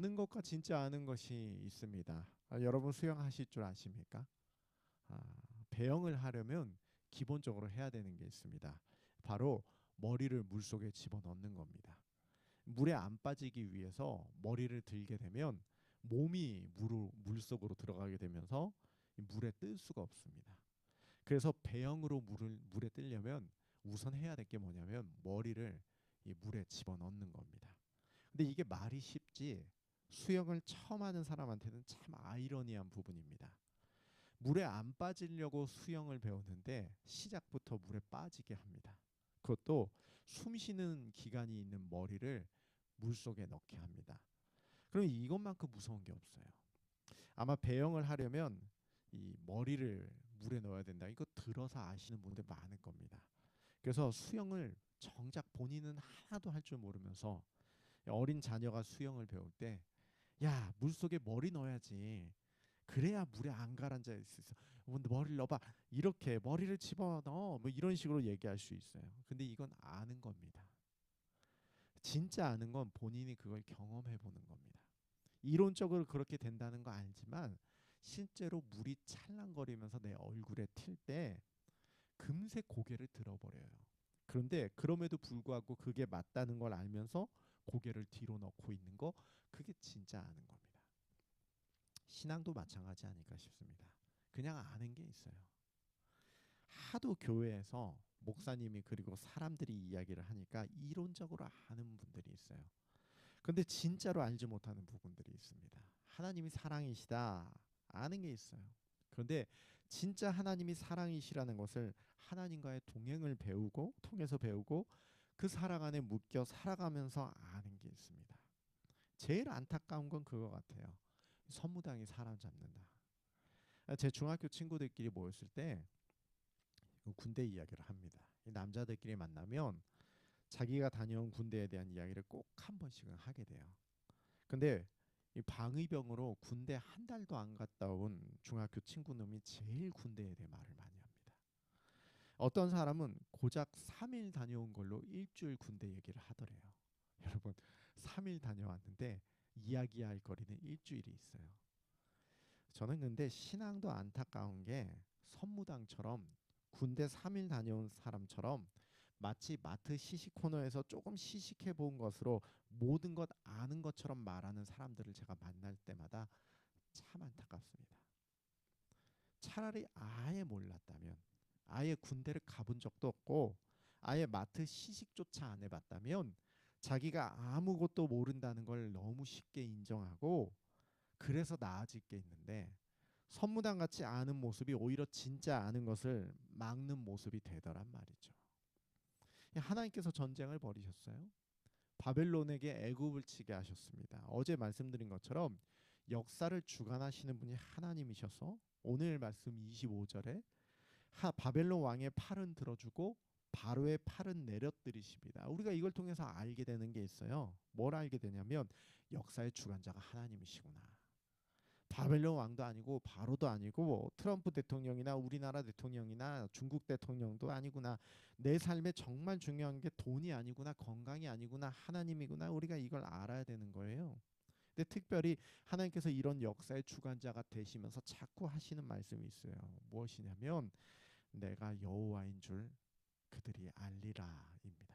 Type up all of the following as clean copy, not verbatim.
아는 것과 진짜 아는 것이 있습니다. 여러분 수영하실 줄 아십니까? 배영을 하려면 기본적으로 해야 되는 게 있습니다. 바로 머리를 물속에 집어넣는 겁니다. 물에 안 빠지기 위해서 머리를 들게 되면 몸이 물속으로 들어가게 되면서 물에 뜰 수가 없습니다. 그래서 배영으로 물에 뜨려면 우선 해야 될 게 뭐냐면 머리를 이 물에 집어넣는 겁니다. 근데 이게 말이 쉽지 수영을 처음 하는 사람한테는 참 아이러니한 부분입니다. 물에 안 빠지려고 수영을 배우는데 시작부터 물에 빠지게 합니다. 그것도 숨 쉬는 기간이 있는 머리를 물속에 넣게 합니다. 그럼 이것만큼 무서운 게 없어요. 아마 배영을 하려면 이 머리를 물에 넣어야 된다. 이거 들어서 아시는 분들 많을 겁니다. 그래서 수영을 정작 본인은 하나도 할 줄 모르면서 어린 자녀가 수영을 배울 때 야, 물속에 머리 넣어야지. 그래야 물에 안 가라앉아 있어. 머리를 넣어봐. 이렇게 머리를 집어넣어. 뭐 이런 식으로 얘기할 수 있어요. 근데 이건 아는 겁니다. 진짜 아는 건 본인이 그걸 경험해 보는 겁니다. 이론적으로 그렇게 된다는 거 알지만 실제로 물이 찰랑거리면서 내 얼굴에 튈 때 금세 고개를 들어버려요. 그런데 그럼에도 불구하고 그게 맞다는 걸 알면서 고개를 뒤로 넣고 있는 거 그게 진짜 아는 겁니다. 신앙도 마찬가지 아닐까 싶습니다. 그냥 아는 게 있어요. 하도 교회에서 목사님이 그리고 사람들이 이야기를 하니까 이론적으로 아는 분들이 있어요. 근데 진짜로 알지 못하는 부분들이 있습니다. 하나님이 사랑이시다 아는 게 있어요. 그런데 진짜 하나님이 사랑이시라는 것을 하나님과의 동행을 배우고 통해서 배우고 그 사랑 안에 묶여 살아가면서 아는 게 있습니다. 제일 안타까운 건 그거 같아요. 선무당이 사람 잡는다. 제 중학교 친구들끼리 모였을 때 군대 이야기를 합니다. 이 남자들끼리 만나면 자기가 다녀온 군대에 대한 이야기를 꼭 한 번씩은 하게 돼요. 근데 이 방위병으로 군대 한 달도 안 갔다 온 중학교 친구 놈이 제일 군대에 대해 말을 많이 합니다. 어떤 사람은 고작 3일 다녀온 걸로 일주일 군대 얘기를 하더래요. 여러분 3일 다녀왔는데 이야기할 거리는 일주일이 있어요. 저는 근데 신앙도 안타까운 게 선무당처럼 군대 3일 다녀온 사람처럼 마치 마트 시식 코너에서 조금 시식해 본 것으로 모든 것 아는 것처럼 말하는 사람들을 제가 만날 때마다 참 안타깝습니다. 차라리 아예 몰랐다면 아예 군대를 가본 적도 없고 아예 마트 시식조차 안 해봤다면 자기가 아무것도 모른다는 걸 너무 쉽게 인정하고 그래서 나아질 게 있는데 선무당 같이 아는 모습이 오히려 진짜 아는 것을 막는 모습이 되더란 말이죠. 하나님께서 전쟁을 벌이셨어요. 바벨론에게 애굽을 치게 하셨습니다. 어제 말씀드린 것처럼 역사를 주관하시는 분이 하나님이셔서 오늘 말씀 25절에 바벨론 왕의 팔은 들어주고 바로의 팔은 내려뜨리십니다. 우리가 이걸 통해서 알게 되는 게 있어요. 뭘 알게 되냐면 역사의 주관자가 하나님이시구나. 바벨론 왕도 아니고 바로도 아니고 뭐 트럼프 대통령이나 우리나라 대통령이나 중국 대통령도 아니구나. 내 삶에 정말 중요한 게 돈이 아니구나, 건강이 아니구나, 하나님이구나. 우리가 이걸 알아야 되는 거예요. 근데 특별히 하나님께서 이런 역사의 주관자가 되시면서 자꾸 하시는 말씀이 있어요. 무엇이냐면 내가 여호와인 줄 그들이 알리라입니다.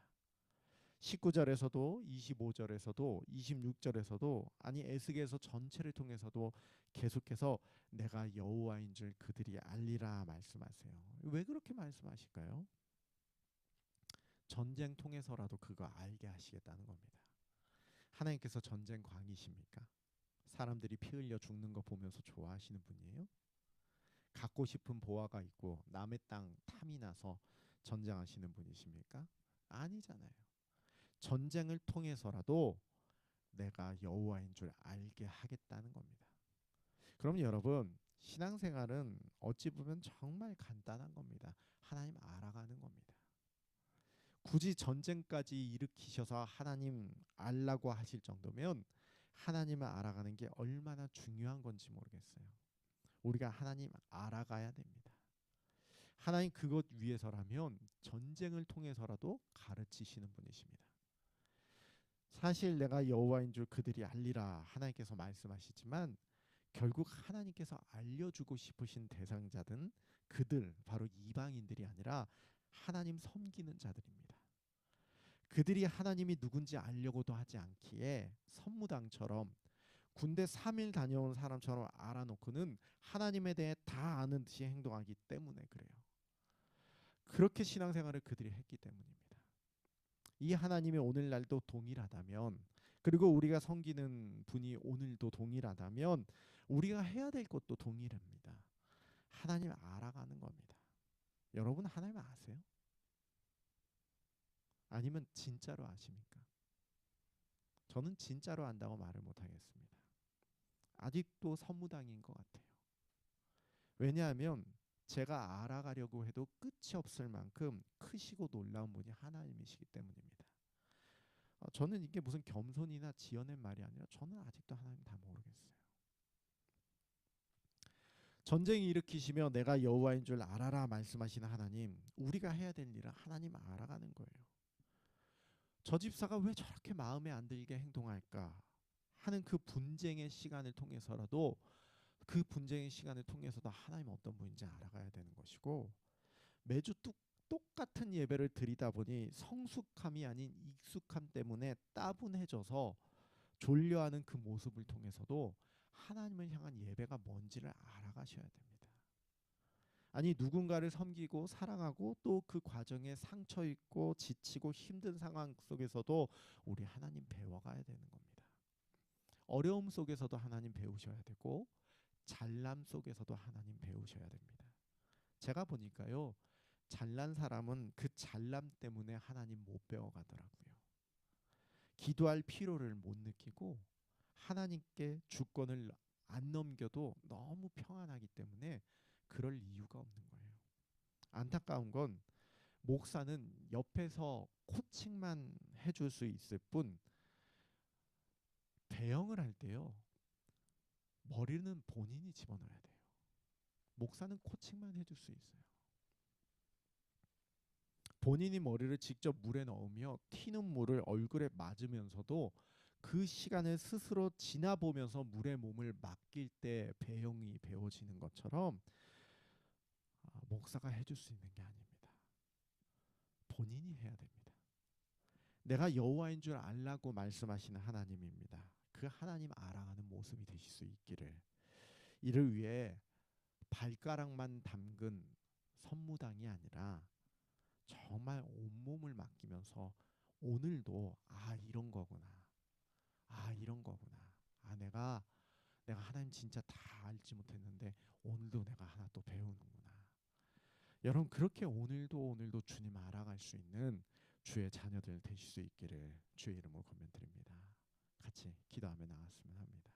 19절에서도 25절에서도 26절에서도 아니 에스겔서 전체를 통해서도 계속해서 내가 여호와인 줄 그들이 알리라 말씀하세요. 왜 그렇게 말씀하실까요? 전쟁 통해서라도 그거 알게 하시겠다는 겁니다. 하나님께서 전쟁 광이십니까? 사람들이 피 흘려 죽는 거 보면서 좋아하시는 분이에요? 갖고 싶은 보화가 있고 남의 땅 탐이 나서 전쟁하시는 분이십니까? 아니잖아요. 전쟁을 통해서라도 내가 여호와인 줄 알게 하겠다는 겁니다. 그럼 여러분 신앙생활은 어찌 보면 정말 간단한 겁니다. 하나님 알아가는 겁니다. 굳이 전쟁까지 일으키셔서 하나님 알라고 하실 정도면 하나님을 알아가는 게 얼마나 중요한 건지 모르겠어요. 우리가 하나님 알아가야 됩니다. 하나님 그것 위해서라면 전쟁을 통해서라도 가르치시는 분이십니다. 사실 내가 여호와인 줄 그들이 알리라 하나님께서 말씀하시지만 결국 하나님께서 알려주고 싶으신 대상자든 그들 바로 이방인들이 아니라 하나님 섬기는 자들입니다. 그들이 하나님이 누군지 알려고도 하지 않기에 선무당처럼 군대 3일 다녀온 사람처럼 알아놓고는 하나님에 대해 다 아는 듯이 행동하기 때문에 그래요. 그렇게 신앙생활을 그들이 했기 때문입니다. 이 하나님이 오늘날도 동일하다면, 그리고 우리가 섬기는 분이 오늘도 동일하다면 우리가 해야 될 것도 동일합니다. 하나님 알아가는 겁니다. 여러분 하나님 아세요? 아니면 진짜로 아십니까? 저는 진짜로 안다고 말을 못하겠습니다. 아직도 선무당인 것 같아요. 왜냐하면 제가 알아가려고 해도 끝이 없을 만큼 크시고 놀라운 분이 하나님이시기 때문입니다. 저는 이게 무슨 겸손이나 지어낸 말이 아니라 저는 아직도 하나님 다 모르겠어요. 전쟁 일으키시며 내가 여호와인 줄 알아라 말씀하시는 하나님, 우리가 해야 될 일은 하나님 알아가는 거예요. 저 집사가 왜 저렇게 마음에 안 들게 행동할까 하는 그 분쟁의 시간을 통해서라도, 그 분쟁의 시간을 통해서도 하나님 어떤 분인지 알아가야 되는 것이고, 매주 똑같은 예배를 드리다 보니 성숙함이 아닌 익숙함 때문에 따분해져서 졸려하는 그 모습을 통해서도 하나님을 향한 예배가 뭔지를 알아가셔야 됩니다. 아니 누군가를 섬기고 사랑하고 또 그 과정에 상처 있고 지치고 힘든 상황 속에서도 우리 하나님 배워가야 되는 겁니다. 어려움 속에서도 하나님 배우셔야 되고 잘남 속에서도 하나님 배우셔야 됩니다. 제가 보니까요, 잘난 사람은 그 잘남 때문에 하나님 못 배워가더라고요. 기도할 필요를 못 느끼고 하나님께 주권을 안 넘겨도 너무 평안하기 때문에 그럴 이유가 없는 거예요. 안타까운 건 목사는 옆에서 코칭만 해줄 수 있을 뿐 대형을 할 때요, 머리는 본인이 집어넣어야 돼요. 목사는 코칭만 해줄 수 있어요. 본인이 머리를 직접 물에 넣으며 튀는 물을 얼굴에 맞으면서도 그 시간을 스스로 지나보면서 물에 몸을 맡길 때 배영이 배워지는 것처럼 목사가 해줄 수 있는 게 아닙니다. 본인이 해야 됩니다. 내가 여호와인 줄 알라고 말씀하시는 하나님입니다. 그 하나님 알아가는 모습이 되실 수 있기를, 이를 위해 발가락만 담근 선무당이 아니라 정말 온몸을 맡기면서 오늘도 이런 거구나, 이런 거구나, 내가 하나님 진짜 다 알지 못했는데 오늘도 내가 하나 또 배우는구나. 여러분 그렇게 오늘도 주님 알아갈 수 있는 주의 자녀들 되실 수 있기를 주의 이름으로 권면드립니다. 같이 기도하며 나갔으면 합니다.